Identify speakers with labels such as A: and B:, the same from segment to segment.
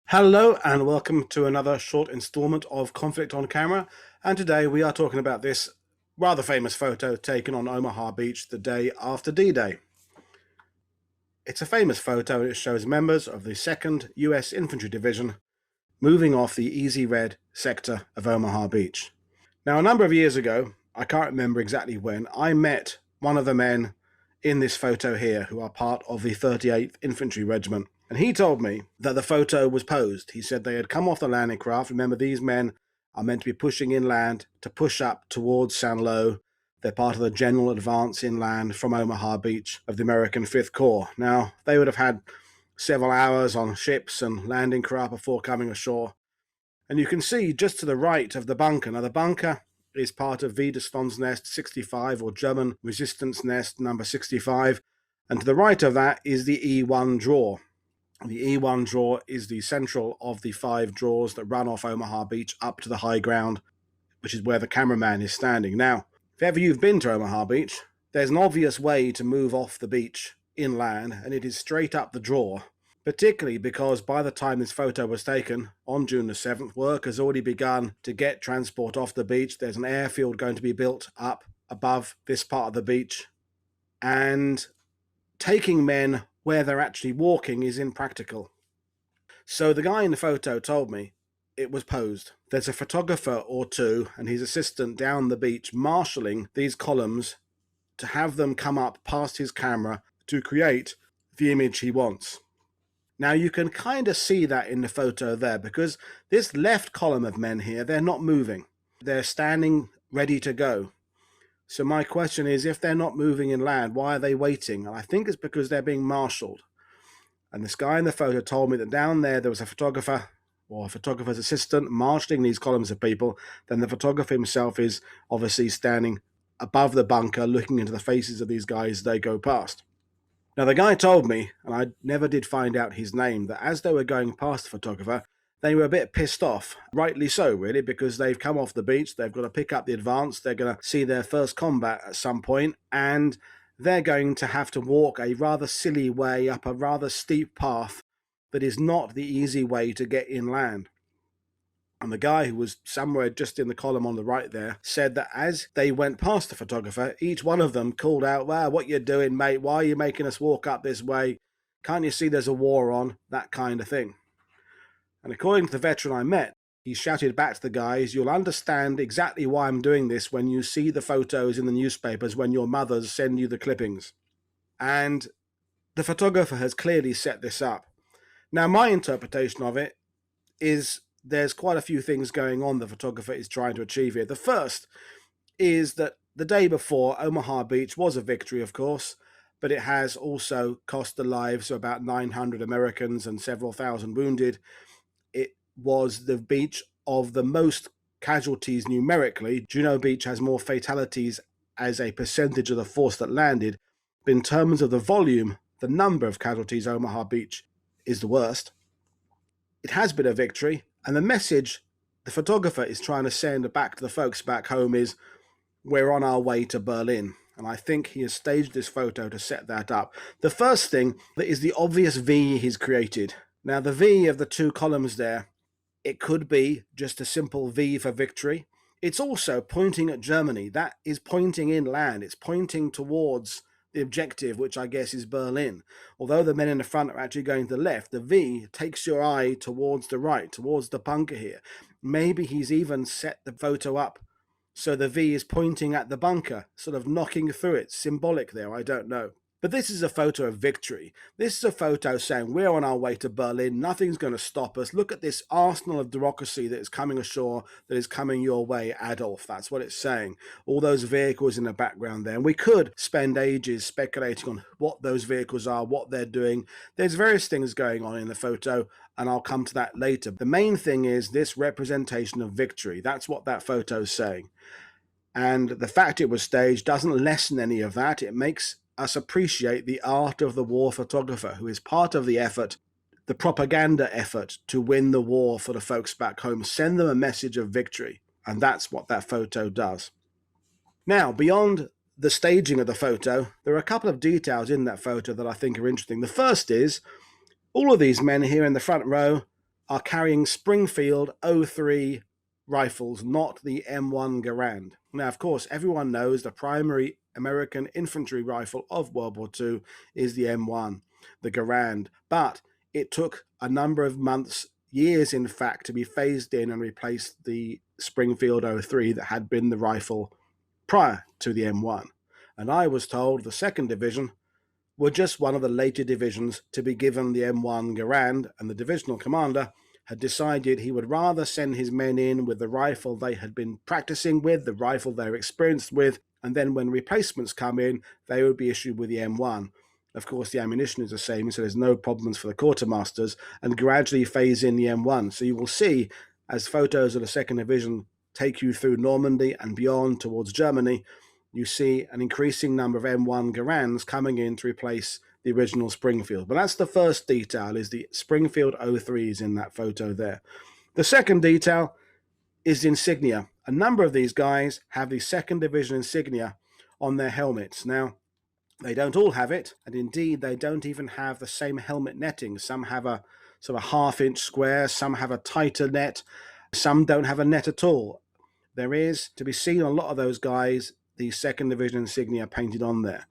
A: Hello and welcome to another short installment of Conflict on Camera, and today we are talking about this rather famous photo taken on Omaha Beach the day after D-Day. It's a famous photo and it shows members of the 2nd US Infantry Division moving off the Easy Red sector of Omaha Beach. Now, a number of years ago, I can't remember exactly when, I met one of the men in this photo here who are part of the 38th Infantry Regiment. And he told me that the photo was posed. He said they had come off the landing craft. Remember, these men are meant to be pushing inland to push up towards San Lo. They're part of the general advance inland from Omaha Beach of the American 5th Corps. Now, they would have had several hours on ships and landing craft before coming ashore. And you can see just to the right of the bunker. Now, the bunker is part of Widerstandsnest 65, or German Resistance Nest number 65. And to the right of that is the E1 drawer. The E1 drawer is the central of the 5 drawers that run off Omaha Beach up to the high ground, which is where the cameraman is standing. Now, if ever you've been to Omaha Beach, there's an obvious way to move off the beach inland, and it is straight up the drawer, particularly because by the time this photo was taken, on June the 7th, work has already begun to get transport off the beach. There's an airfield going to be built up above this part of the beach, and taking men where they're actually walking is impractical. So the guy in the photo told me it was posed. There's a photographer or two and his assistant down the beach marshalling these columns to have them come up past his camera to create the image he wants. Now you can kind of see that in the photo there, because this left column of men here, they're not moving. They're standing ready to go. So my question is, if they're not moving inland, why are they waiting? And I think it's because they're being marshaled. And this guy in the photo told me that down there was a photographer or a photographer's assistant marshalling these columns of people. Then the photographer himself is obviously standing above the bunker looking into the faces of these guys as they go past. Now, the guy told me, and I never did find out his name, that as they were going past the photographer, they were a bit pissed off, rightly so, really, because they've come off the beach, they've got to pick up the advance, they're going to see their first combat at some point, and they're going to have to walk a rather silly way up a rather steep path that is not the easy way to get inland. And the guy who was somewhere just in the column on the right there said that as they went past the photographer, each one of them called out, "Well, what you doing, mate? Why are you making us walk up this way? Can't you see there's a war on?" That kind of thing. And according to the veteran I met, he shouted back to the guys, "You'll understand exactly why I'm doing this when you see the photos in the newspapers, when your mothers send you the clippings." And the photographer has clearly set this up. Now, my interpretation of it is there's quite a few things going on the photographer is trying to achieve here. The first is that the day before, Omaha Beach was a victory, of course, but it has also cost the lives of about 900 Americans and several thousand wounded. It was the beach of the most casualties numerically. Juno Beach has more fatalities as a percentage of the force that landed, but in terms of the volume, the number of casualties, Omaha Beach is the worst. It has been a victory, and the message the photographer is trying to send back to the folks back home is, we're on our way to Berlin. And I think he has staged this photo to set that up. The first thing is the obvious V he's created. Now, the V of the 2 columns there, it could be just a simple V for victory. It's also pointing at Germany. That is pointing inland. It's pointing towards the objective, which I guess is Berlin. Although the men in the front are actually going to the left, the V takes your eye towards the right, towards the bunker here. Maybe he's even set the photo up so the V is pointing at the bunker, sort of knocking through it. Symbolic there, I don't know. But this is a photo of victory. This is a photo saying we're on our way to Berlin. Nothing's going to stop us. Look at this arsenal of bureaucracy that is coming ashore, that is coming your way, Adolf. That's what it's saying. All those vehicles in the background there. And we could spend ages speculating on what those vehicles are, what they're doing. There's various things going on in the photo, and I'll come to that later. The main thing is this representation of victory. That's what that photo is saying. And the fact it was staged doesn't lessen any of that. It makes us appreciate the art of the war photographer, who is part of the effort, the propaganda effort to win the war for the folks back home, send them a message of victory. And that's what that photo does. Now, beyond the staging of the photo, there are a couple of details in that photo that I think are interesting. The first is all of these men here in the front row are carrying Springfield 03 rifles, not the M1 Garand. Now, of course, everyone knows the primary American infantry rifle of World War II is the M1, the Garand, but it took a number of months, years in fact, to be phased in and replace the Springfield 03 that had been the rifle prior to the M1. And I was told the 2nd Division were just one of the later divisions to be given the M1 Garand, and the divisional commander had decided he would rather send his men in with the rifle they had been practicing with, the rifle they were experienced with, and then when replacements come in, they would be issued with the M1. Of course, the ammunition is the same, so there's no problems for the quartermasters, and gradually phase in the M1. So you will see, as photos of the 2nd Division take you through Normandy and beyond towards Germany, you see an increasing number of M1 Garands coming in to replace the original Springfield. But that's the first detail, is the Springfield 03s in that photo there. The second detail is the insignia. A number of these guys have the 2nd Division insignia on their helmets. Now, they don't all have it, and indeed they don't even have the same helmet netting. Some have a sort of half-inch square, some have a tighter net, some don't have a net at all. There is, to be seen on a lot of those guys, the 2nd Division insignia painted on there.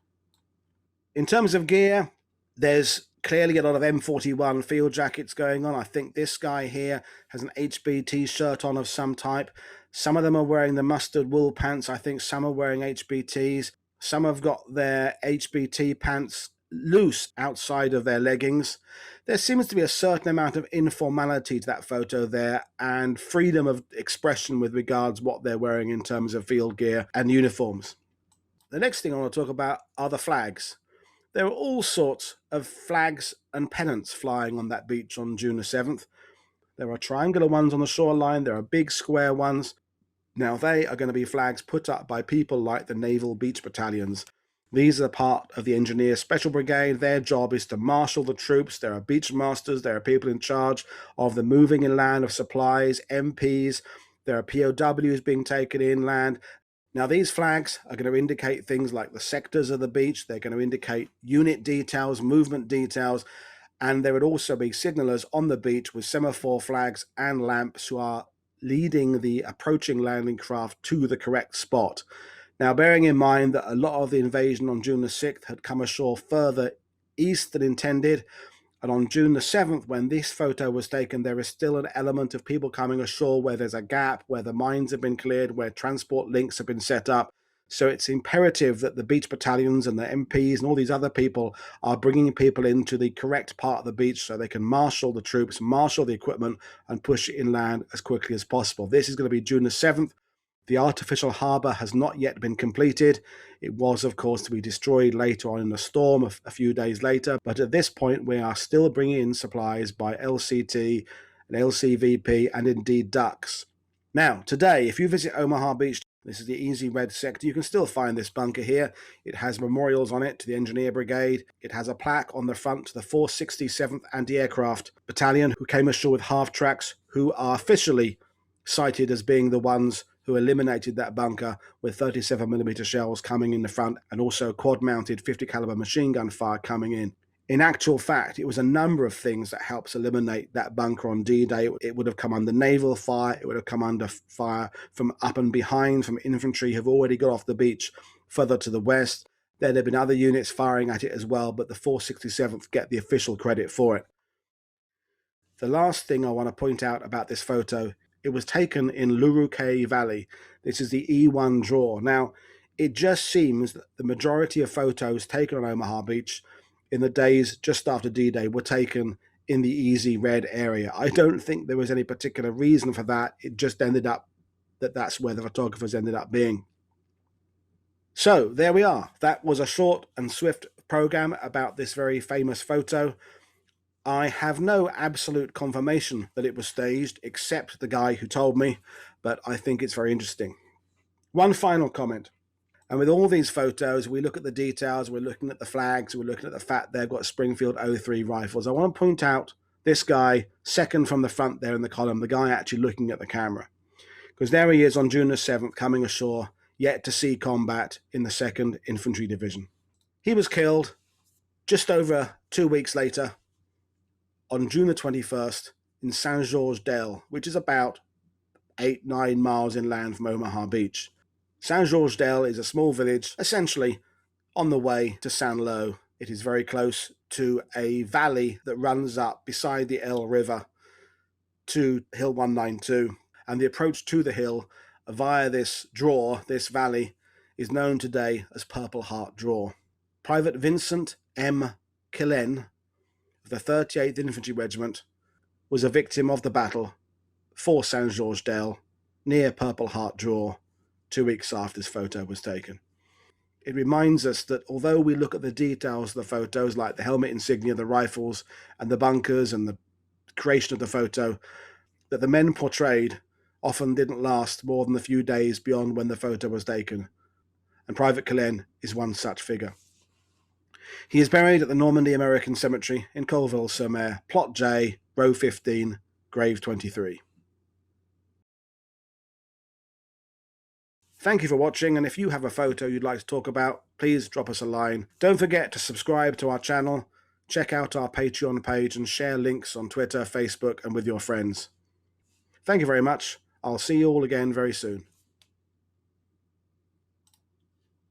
A: In terms of gear, there's clearly a lot of M41 field jackets going on. I think this guy here has an HB t-shirt on of some type. Some of them are wearing the mustard wool pants. I think some are wearing HBTs. Some have got their HBT pants loose outside of their leggings. There seems to be a certain amount of informality to that photo there and freedom of expression with regards what they're wearing in terms of field gear and uniforms. The next thing I want to talk about are the flags. There are all sorts of flags and pennants flying on that beach on June the 7th. There are triangular ones on the shoreline, there are big square ones. Now they are going to be flags put up by people like the Naval Beach Battalions. These are part of the Engineer Special Brigade. Their job is to marshal the troops. There are beach masters, there are people in charge of the moving inland of supplies, MPs, there are POWs being taken inland. Now these flags are going to indicate things like the sectors of the beach, they're going to indicate unit details, movement details, and there would also be signalers on the beach with semaphore flags and lamps who are leading the approaching landing craft to the correct spot. Now, bearing in mind that a lot of the invasion on June the 6th had come ashore further east than intended, and on June the 7th, when this photo was taken, there is still an element of people coming ashore where there's a gap, where the mines have been cleared, where transport links have been set up. So it's imperative that the beach battalions and the MPs and all these other people are bringing people into the correct part of the beach so they can marshal the troops, marshal the equipment, and push it inland as quickly as possible. This is going to be June the 7th. The artificial harbour has not yet been completed. It was, of course, to be destroyed later on in the storm a few days later. But at this point, we are still bringing in supplies by LCT and LCVP and indeed ducks. Now, today, if you visit Omaha Beach, this is the Easy Red sector, you can still find this bunker here. It has memorials on it to the Engineer Brigade. It has a plaque on the front to the 467th Anti-Aircraft Battalion, who came ashore with half-tracks, who are officially cited as being the ones who eliminated that bunker with 37mm shells coming in the front and also quad-mounted 50 caliber machine gun fire coming in. In actual fact, it was a number of things that helps eliminate that bunker on D-Day. It would have come under naval fire, it would have come under fire from up and behind, from infantry who have already got off the beach further to the west. There have been other units firing at it as well, but the 467th get the official credit for it. The last thing I want to point out about this photo, it was taken in Luruke Valley. This is the E1 draw. Now, it just seems that the majority of photos taken on Omaha Beach in the days just after D-Day were taken in the Easy Red area. I don't think there was any particular reason for that. It just ended up that that's where the photographers ended up being. So there we are. That was a short and swift program about this very famous photo. I have no absolute confirmation that it was staged, except the guy who told me, but I think it's very interesting. One final comment. And with all these photos, we look at the details, we're looking at the flags, we're looking at the fact they've got Springfield 03 rifles. I want to point out this guy, second from the front there in the column, the guy actually looking at the camera. Because there he is on June the 7th, coming ashore, yet to see combat in the 2nd Infantry Division. He was killed just over 2 weeks later, on June the 21st, in Saint-Georges-d'Elle, which is about 8-9 miles inland from Omaha Beach. Saint-Georges-d'Elle is a small village, essentially on the way to Saint-Lô. It is very close to a valley that runs up beside the Elle River to Hill 192, and the approach to the hill via this draw, this valley, is known today as Purple Heart Draw. Private Vincent M. Killen of the 38th Infantry Regiment was a victim of the battle for Saint-Georges-d'Elle near Purple Heart Draw 2 weeks after this photo was taken. It reminds us that although we look at the details of the photos, like the helmet insignia, the rifles, and the bunkers, and the creation of the photo, that the men portrayed often didn't last more than a few days beyond when the photo was taken, and Private Killen is one such figure. He is buried at the Normandy American Cemetery in Colville-sur-Mer, Plot J, Row 15, Grave 23. Thank you for watching, and if you have a photo you'd like to talk about, please drop us a line. Don't forget to subscribe to our channel, check out our Patreon page, and share links on Twitter, Facebook, and with your friends. Thank you very much. I'll see you all again very soon.